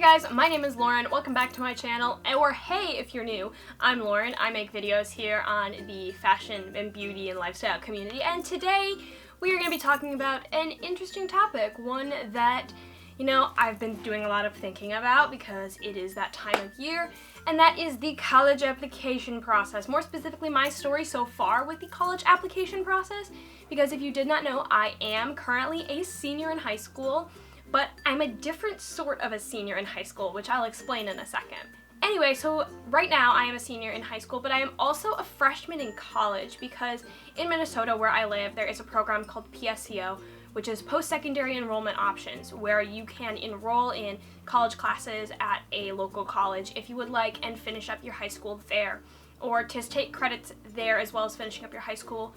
guys, my name is Lauren. Welcome back to my channel, or hey if you're new. I'm Lauren. I make videos here on the fashion and beauty and lifestyle community, and today we are going to be talking about an interesting topic, one that, you know, I've been doing a lot of thinking about because it is that time of year, and that is the college application process. More specifically, my story so far with the college application process, because if you did not know, I am currently a senior in high school, but I'm a different sort of a senior in high school, which I'll explain in a second. Anyway, so right now I am a senior in high school, but I am also a freshman in college because in Minnesota where I live, there is a program called PSEO, which is post-secondary enrollment options, where you can enroll in college classes at a local college if you would like and finish up your high school there, or to take credits there as well as finishing up your high school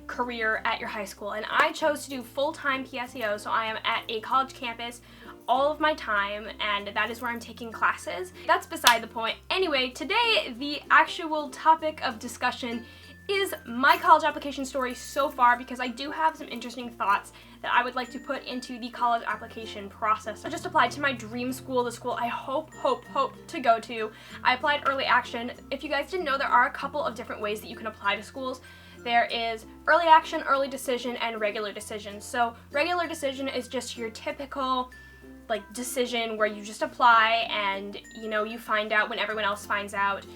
career at your high school. And I chose to do full-time PSEO, so I am at a college campus all of my time, and that is where I'm taking classes. That's beside the point. Anyway, today the actual topic of discussion is my college application story so far, because I do have some interesting thoughts that I would like to put into the college application process. I just applied to my dream school, the school I hope to go to. I applied early action. If you guys didn't know, there are a couple of different ways that you can apply to schools. There is early action, early decision, and regular decision. So regular decision is just your typical decision where you just apply and you find out when everyone else finds out.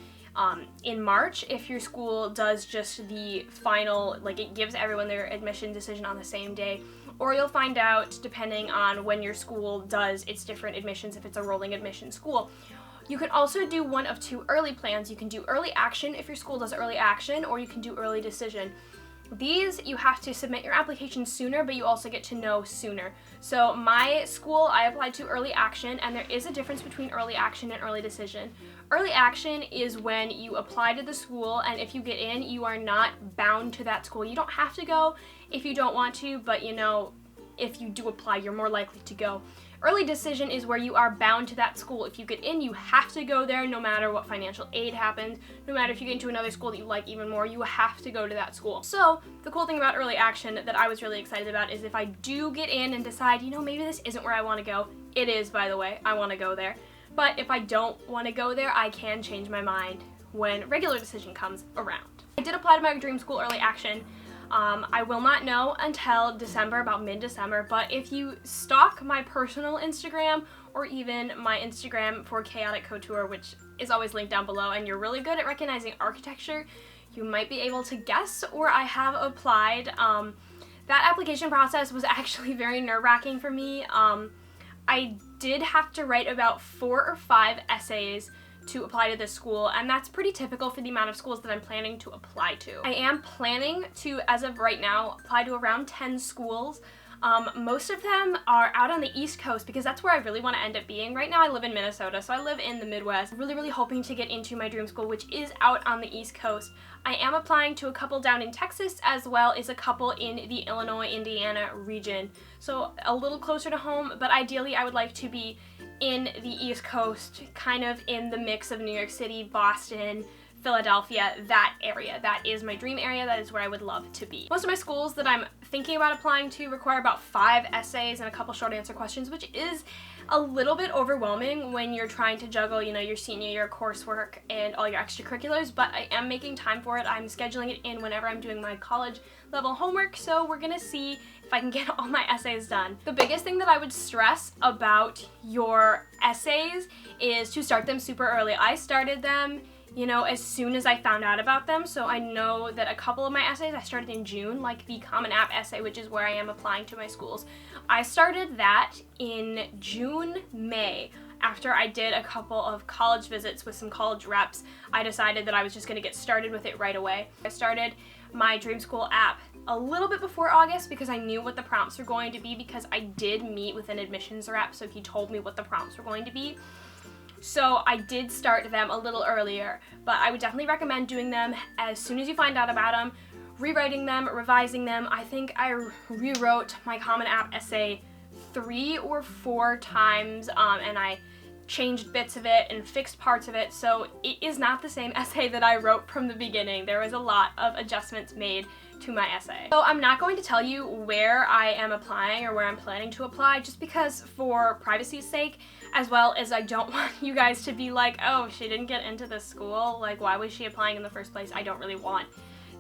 In March, if your school does just the final, it gives everyone their admission decision on the same day, or you'll find out depending on when your school does its different admissions if it's a rolling admission school. You can also do one of two early plans. You can do early action if your school does early action, or you can do early decision. These, you have to submit your application sooner, but you also get to know sooner. So my school, I applied to early action, and there is a difference between early action and early decision. Early action is when you apply to the school, and if you get in, you are not bound to that school. You don't have to go if you don't want to, but if you do apply, you're more likely to go. Early decision is where you are bound to that school. If you get in, you have to go there no matter what financial aid happens. No matter if you get into another school that you like even more, you have to go to that school. So the cool thing about early action that I was really excited about is if I do get in and decide, maybe this isn't where I want to go. It is, by the way. I want to go there. But if I don't want to go there, I can change my mind when regular decision comes around. I did apply to my dream school early action. I will not know until December, about mid-December, but if you stalk my personal Instagram or even my Instagram for ChaoticCouture, which is always linked down below, and you're really good at recognizing architecture, you might be able to guess where I have applied. That application process was actually very nerve-wracking for me. I did have to write about 4 or 5 essays to apply to this school, and that's pretty typical for the amount of schools that I'm planning to apply to. I am planning to, as of right now, apply to around 10 schools. Most of them are out on the East Coast because that's where I really want to end up being. Right now I live in Minnesota, so I live in the Midwest. Really hoping to get into my dream school, which is out on the East Coast. I am applying to a couple down in Texas as well as a couple in the Illinois-Indiana region. So a little closer to home, but ideally I would like to be in the East Coast, kind of in the mix of New York City, Boston, Philadelphia, that area. That is my dream area. That is where I would love to be. Most of my schools that I'm thinking about applying to require about 5 essays and a couple short answer questions, which is a little bit overwhelming when you're trying to juggle, your senior year coursework and all your extracurriculars, but I am making time for it. I'm scheduling it in whenever I'm doing my college level homework, so we're gonna see if I can get all my essays done. The biggest thing that I would stress about your essays is to start them super early. I started them as soon as I found out about them, so I know that a couple of my essays I started in June, like the Common App essay, which is where I am applying to my schools. I started that in June, May. After I did a couple of college visits with some college reps, I decided that I was just going to get started with it right away. I started my Dream School app a little bit before August because I knew what the prompts were going to be, because I did meet with an admissions rep, so he told me what the prompts were going to be. So I did start them a little earlier, but I would definitely recommend doing them as soon as you find out about them, rewriting them, revising them. I think I rewrote my Common App essay 3 or 4 times, and I changed bits of it and fixed parts of it, so it is not the same essay that I wrote from the beginning. There was a lot of adjustments made to my essay. So I'm not going to tell you where I am applying or where I'm planning to apply, just because for privacy's sake, as well as I don't want you guys to be like, oh, she didn't get into this school, like why was she applying in the first place? I don't really want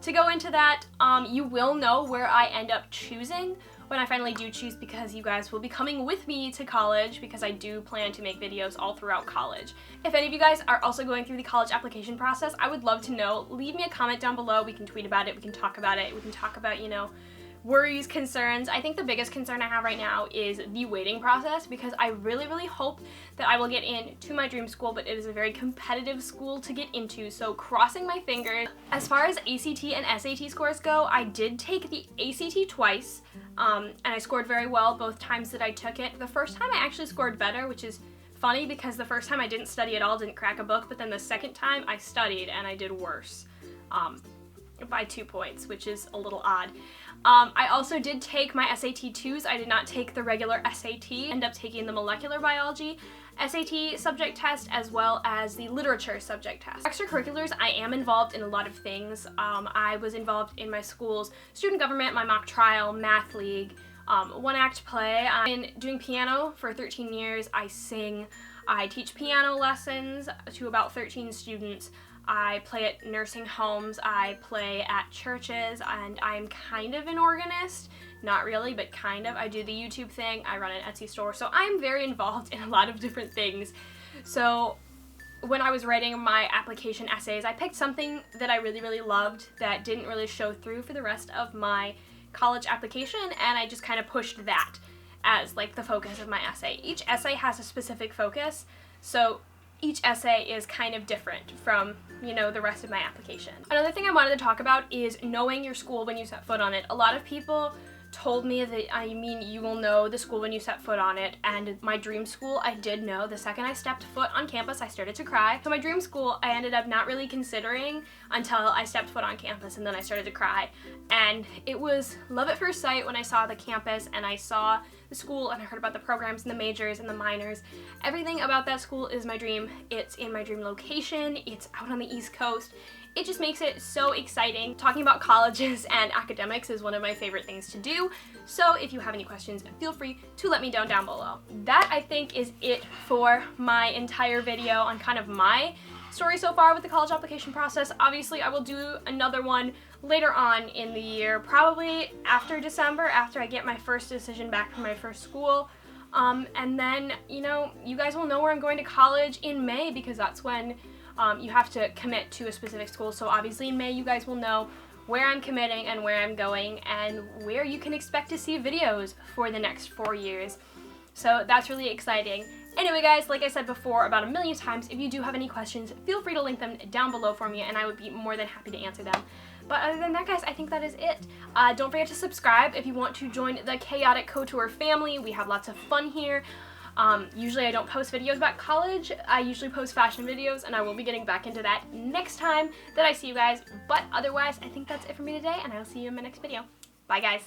to go into that. You will know where I end up choosing when I finally do choose, because you guys will be coming with me to college, because I do plan to make videos all throughout college. If any of you guys are also going through the college application process, I would love to know. Leave me a comment down below. We can tweet about it, we can talk about it, we can talk about, you know, worries, concerns. I think the biggest concern I have right now is the waiting process, because I really, really hope that I will get into my dream school, but it is a very competitive school to get into, so crossing my fingers. As far as ACT and SAT scores go, I did take the ACT twice, and I scored very well both times that I took it. The first time I actually scored better, which is funny because the first time I didn't study at all, didn't crack a book, but then the second time I studied and I did worse. By 2 points, which is a little odd. I also did take my SAT 2s. I did not take the regular SAT. End up taking the molecular biology SAT subject test, as well as the literature subject test. Extracurriculars, I am involved in a lot of things. I was involved in my school's student government, my mock trial, math league, one act play. I've been doing piano for 13 years. I sing. I teach piano lessons to about 13 students. I play at nursing homes, I play at churches, and I'm kind of an organist. Not really, but kind of. I do the YouTube thing, I run an Etsy store, so I'm very involved in a lot of different things. So when I was writing my application essays, I picked something that I really, really loved that didn't really show through for the rest of my college application, and I just kind of pushed that as like the focus of my essay. Each essay has a specific focus, so each essay is kind of different from, you know, the rest of my application. Another thing I wanted to talk about is knowing your school when you set foot on it. A lot of people told me that, I mean, you will know the school when you set foot on it, and my dream school I did know. The second I stepped foot on campus, I started to cry. So my dream school I ended up not really considering until I stepped foot on campus, and then I started to cry. And it was love at first sight when I saw the campus and I saw the school and I heard about the programs and the majors and the minors. Everything about that school is my dream. It's in my dream location. It's out on the East Coast. It just makes it so exciting. Talking about colleges and academics is one of my favorite things to do. So if you have any questions, feel free to let me know down below. That, I think, is it for my entire video on kind of my story so far with the college application process. Obviously, I will do another one later on in the year, probably after December, after I get my first decision back from my first school. And then, you know, you guys will know where I'm going to college in May, because that's when you have to commit to a specific school. So obviously in May, you guys will know where I'm committing and where I'm going and where you can expect to see videos for the next 4 years. So that's really exciting. Anyway guys, like I said before about a million times, if you do have any questions, feel free to link them down below for me and I would be more than happy to answer them. But other than that guys, I think that is it. Don't forget to subscribe if you want to join the ChaoticCouture family. We have lots of fun here. Usually I don't post videos about college. I usually post fashion videos, and I will be getting back into that next time that I see you guys. But otherwise, I think that's it for me today, and I will see you in my next video. Bye guys.